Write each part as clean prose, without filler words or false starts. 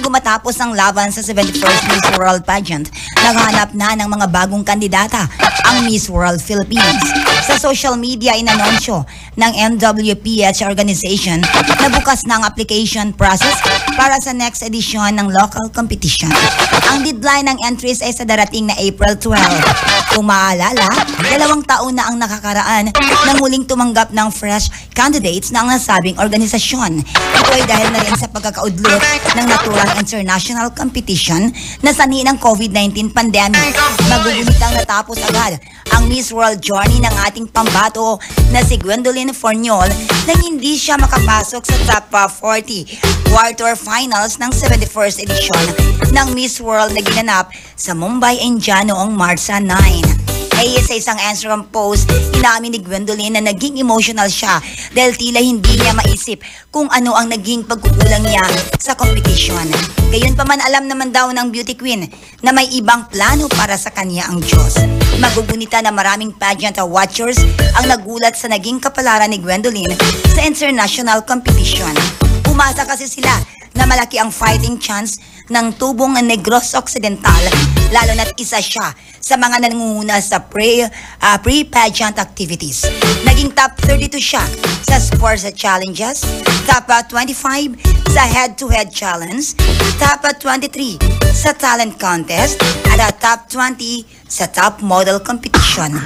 Matapos ang laban sa 71st Miss World Pageant, naghanap na ng mga bagong kandidata ang Miss World Philippines. Sa social media, inanunsyo ng MWPH organization na bukas na ang application process para sa next edition ng local competition. Ang deadline ng entries ay sa darating na April 12. Kung maalala, 2 taon na ang nakakaraan nang muling tumanggap ng fresh candidates ng nasabing organisasyon. Ito ay dahil na rin sa pagkakaudlot ng naturang international competition na sanhi ng COVID-19 pandemic. Magugunitang natapos agad ang Miss World journey ng ating pambato na si Gwendolyn Forniol nang hindi siya makapasok sa top 40 quarterfinals ng 71st edition ng Miss World na ginanap sa Mumbai, India noong March 9. Ay sa isang Instagram post, inamin ni Gwendolyn na naging emotional siya dahil tila hindi niya maisip kung ano ang naging pagkukulang niya sa competition. Gayunpaman alam naman daw ng beauty queen na may ibang plano para sa kanya ang Diyos. Magugunita na maraming pageant watchers ang nagulat sa naging kapalaran ni Gwendolyn sa international competition. Umasa kasi sila na malaki ang fighting chance ng tubong Negros Occidental, lalo na't isa siya sa mga nangunguna sa pre-pageant activities. Naging top 32 siya sa sports challenges, top 25 sa head-to-head challenge, top 23 sa talent contest, at top 20 sa top model competition.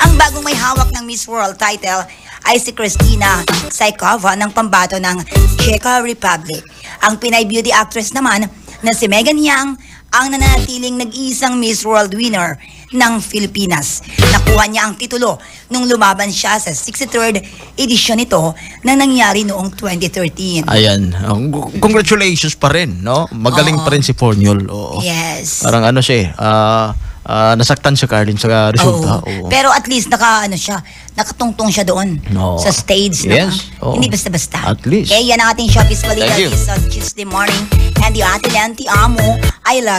Ang bagong may hawak ng Miss World title ay si Christina Saikova ng pambato ng Czech Republic. Ang Pinay beauty actress naman na si Megan Yang ang nanatiling nag-iisang Miss World winner ng Pilipinas. Nakuha niya ang titulo nung lumaban siya sa 63rd edition nito na nangyari noong 2013. Ayan. Congratulations pa rin, no? Magaling pa rin si Forniol. Oo. Yes. Parang ano siya nasaktan siya, Carlin, sa resulta. Oo. Pero at least nakatungtong siya doon sa stage. Yes. Hindi basta-basta. At least. Kaya yan ang ating showbiz balita Thank you. this Tuesday morning. And the Ate Lenti Amo, I love